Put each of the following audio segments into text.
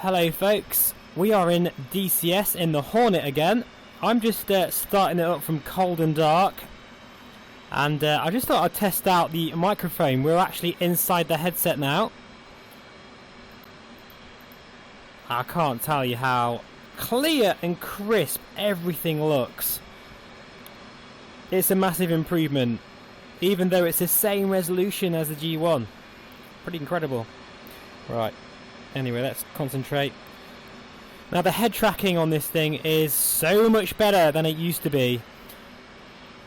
Hello folks, we are in DCS in the Hornet again. I'm just starting it up from cold and dark, and I just thought I'd test out the microphone. We're actually inside the headset now. I can't tell you how clear and crisp everything looks. It's a massive improvement, even though it's the same resolution as the G1. Pretty incredible. Right. Anyway, let's concentrate. Now the head tracking on this thing is so much better than it used to be.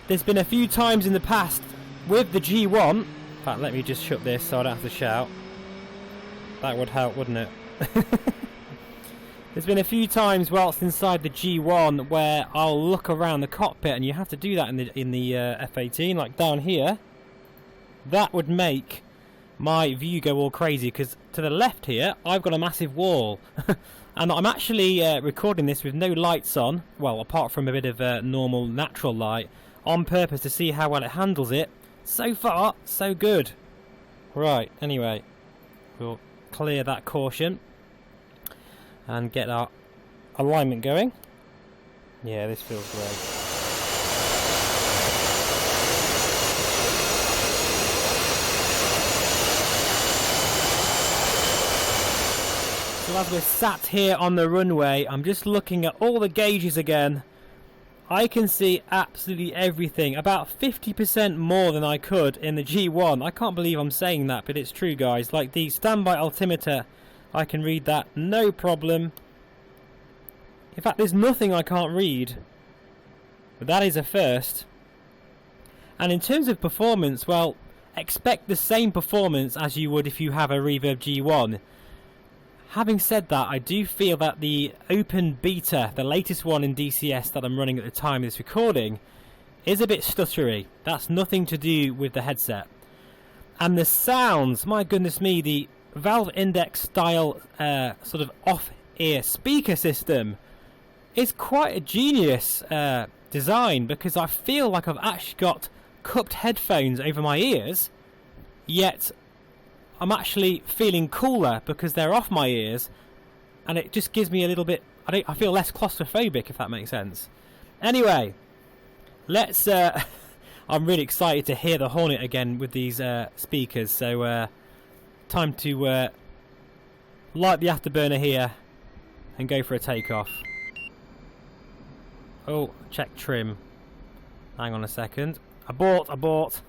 There's been a few times in the past with the G1. In fact, let me just shut this so I don't have to shout. That would help, wouldn't it? There's been a few times whilst inside the G1 where I'll look around the cockpit, and you have to do that in the F-18, like down here. That would make my view go all crazy, because to the left here I've got a massive wall. And I'm actually recording this with no lights on, well, apart from a bit of normal natural light, on purpose to see how well it handles it. So far, so good. Right, anyway, we'll clear that caution and get our alignment going. Yeah, this feels great. So as we're sat here on the runway, I'm just looking at all the gauges again. I can see absolutely everything, about 50% more than I could in the G1. I can't believe I'm saying that, but it's true, guys. Like the standby altimeter, I can read that no problem. In fact, there's nothing I can't read. But that is a first. And in terms of performance, well, expect the same performance as you would if you have a Reverb G1. Having said that, I do feel that the open beta, the latest one in DCS that I'm running at the time of this recording, is a bit stuttery. That's nothing to do with the headset. And the sounds, my goodness me, the Valve Index style sort of off-ear speaker system is quite a genius design, because I feel like I've actually got cupped headphones over my ears, yet I'm actually feeling cooler because they're off my ears, and it just gives me a little bit, I feel less claustrophobic, if that makes sense. Anyway, let's I'm really excited to hear the Hornet again with these speakers, so time to light the afterburner here and go for a takeoff. Oh, check trim. Hang on a second. Abort.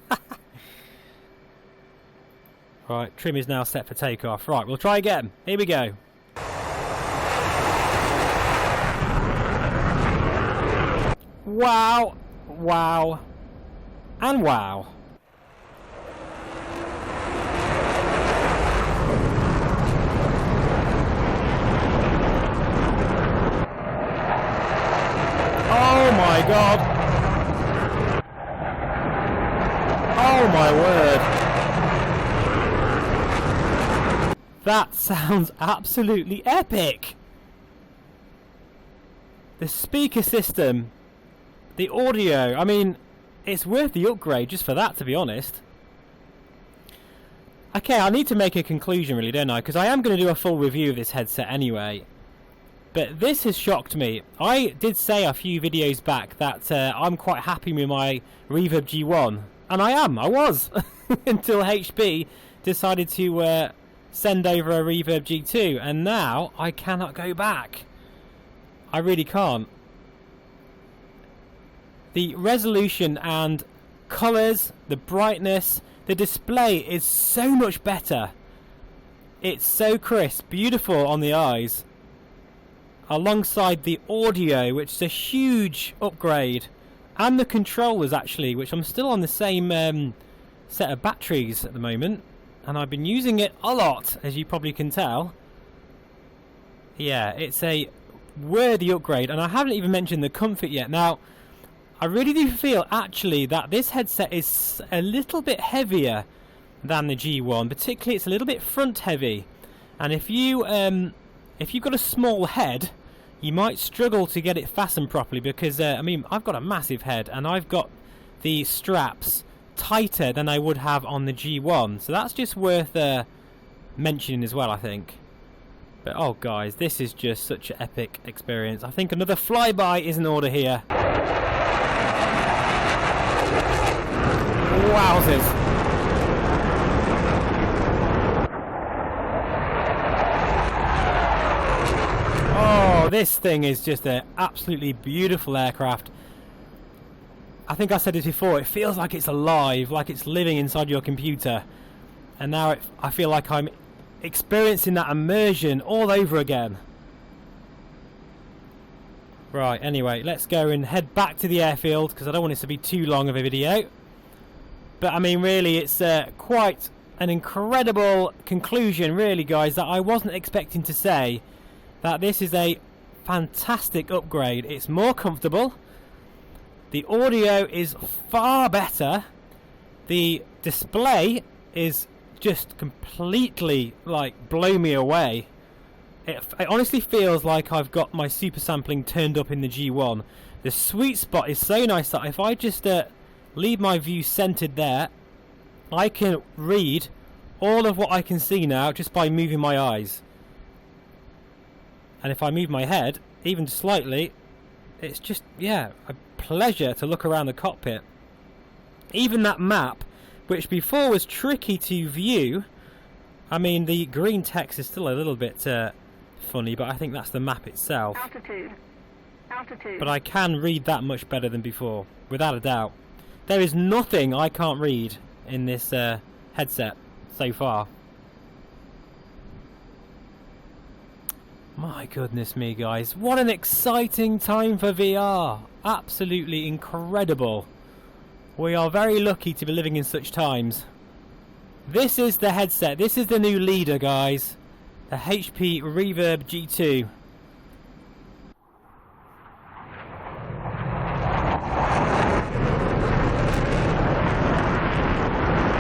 Right, trim is now set for takeoff. Right, we'll try again. Here we go. Wow, wow, and wow. Oh my God. Oh my word. That sounds absolutely epic. The speaker system, the audio, I mean, it's worth the upgrade just for that, to be honest. Okay, I need to make a conclusion really, don't I? Because I am going to do a full review of this headset anyway. But this has shocked me. I did say a few videos back that I'm quite happy with my Reverb G1. And I was. Until HP decided to send over a Reverb G2. And now I cannot go back. I really can't. The resolution and colours, the brightness, the display is so much better. It's so crisp, beautiful on the eyes. Alongside the audio, which is a huge upgrade, and the controllers actually, which I'm still on the same set of batteries at the moment, and I've been using it a lot, as you probably can tell. Yeah, it's a worthy upgrade, and I haven't even mentioned the comfort yet. Now, I really do feel actually that this headset is a little bit heavier than the G1, particularly it's a little bit front heavy, and if you've got a small head, you might struggle to get it fastened properly, because I mean, I've got a massive head and I've got the straps tighter than I would have on the G1, so that's just worth mentioning as well, I think. But oh guys, this is just such an epic experience. I think another flyby is in order here. Wowzers. Oh, this thing is just an absolutely beautiful aircraft. I think I said this before, it feels like it's alive, like it's living inside your computer. And now I feel like I'm experiencing that immersion all over again. Right, anyway, let's go and head back to the airfield because I don't want this to be too long of a video. But I mean, really, it's quite an incredible conclusion, really, guys, that I wasn't expecting to say. That this is a fantastic upgrade. It's more comfortable. The audio is far better. The display is just completely, like, blow me away. It honestly feels like I've got my super sampling turned up in the G1. The sweet spot is so nice that if I just leave my view centered there, I can read all of what I can see now just by moving my eyes. And if I move my head, even slightly, it's just, yeah, a pleasure to look around the cockpit. Even that map, which before was tricky to view, I mean, the green text is still a little bit funny, but I think that's the map itself. Altitude. But I can read that much better than before, without a doubt. There is nothing I can't read in this headset so far. My goodness me, guys, what an exciting time for VR. Absolutely incredible. We are very lucky to be living in such times. This is the headset. This is the new leader, guys. The HP Reverb G2.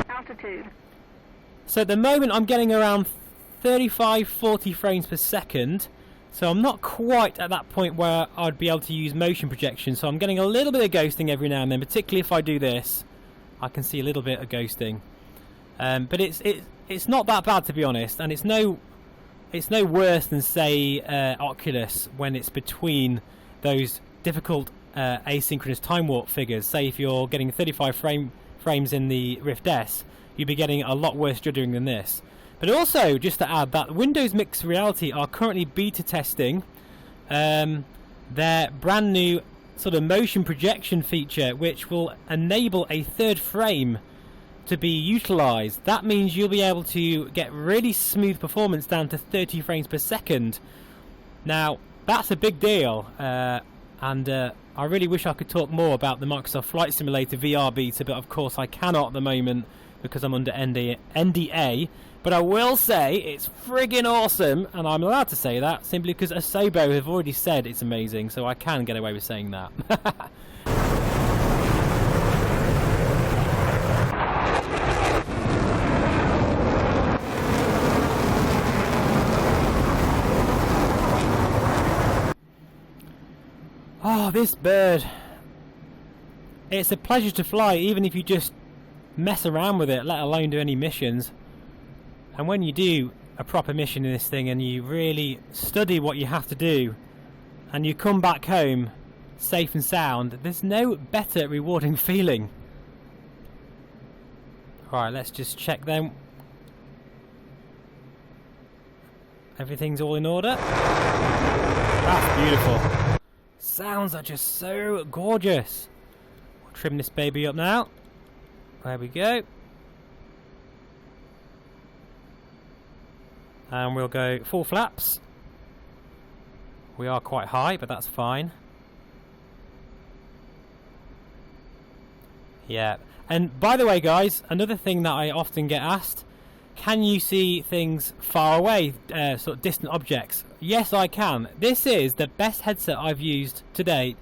Altitude. So at the moment I'm getting around 35-40 frames per second. So I'm not quite at that point where I'd be able to use motion projection. So I'm getting a little bit of ghosting every now and then, particularly if I do this. I can see a little bit of ghosting. But it's not that bad, to be honest, and it's no worse than, say, Oculus when it's between those difficult asynchronous time warp figures. Say if you're getting 35 frames in the Rift S, you'd be getting a lot worse juddering than this. But also, just to add, that Windows Mixed Reality are currently beta testing their brand new sort of motion projection feature, which will enable a third frame to be utilized. That means you'll be able to get really smooth performance down to 30 frames per second. Now, that's a big deal, and I really wish I could talk more about the Microsoft Flight Simulator VR beta, but of course I cannot at the moment because I'm under NDA. But I will say it's friggin' awesome, and I'm allowed to say that simply because Asobo have already said it's amazing, so I can get away with saying that. Oh, this bird. It's a pleasure to fly, even if you just mess around with it, let alone do any missions. And when you do a proper mission in this thing and you really study what you have to do and you come back home safe and sound, there's no better rewarding feeling. Alright, let's just check then. Everything's all in order. That's beautiful. Sounds are just so gorgeous. We'll trim this baby up now. There we go. And we'll go full flaps. We are quite high, but that's fine. Yeah. And by the way, guys, another thing that I often get asked, can you see things far away, sort of distant objects? Yes, I can. This is the best headset I've used to date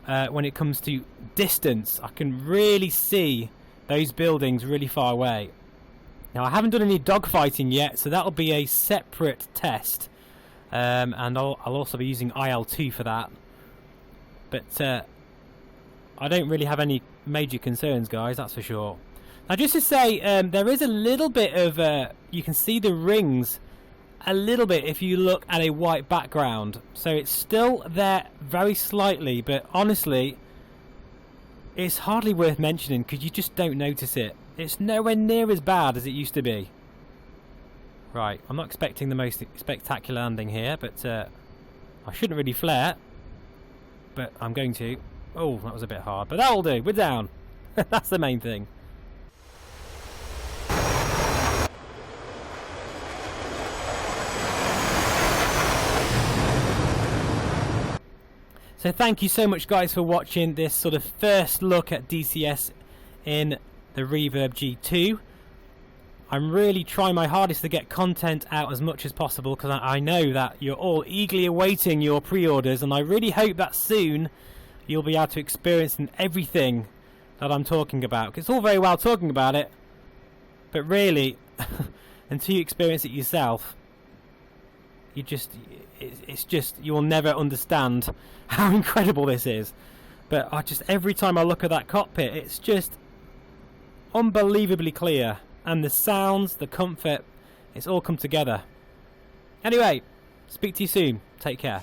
when it comes to distance. I can really see those buildings really far away. Now, I haven't done any dogfighting yet, so that'll be a separate test. And I'll also be using IL-2 for that. But I don't really have any major concerns, guys, that's for sure. Now, just to say, there is a little bit of... you can see the rings a little bit if you look at a white background. So it's still there very slightly, but honestly, it's hardly worth mentioning because you just don't notice it. It's nowhere near as bad as it used to be. Right, I'm not expecting the most spectacular landing here, but I shouldn't really flare, but I'm going to. Oh, that was a bit hard, but that'll do. We're down. That's the main thing. So thank you so much guys for watching this sort of first look at DCS in the Reverb G2. I'm really trying my hardest to get content out as much as possible because I know that you're all eagerly awaiting your pre-orders, and I really hope that soon you'll be able to experience everything that I'm talking about. It's all very well talking about it, but really until you experience it yourself, it's just you will never understand how incredible this is. But every time I look at that cockpit, it's just unbelievably clear, and the sounds, the comfort, it's all come together. Anyway, speak to you soon. Take care.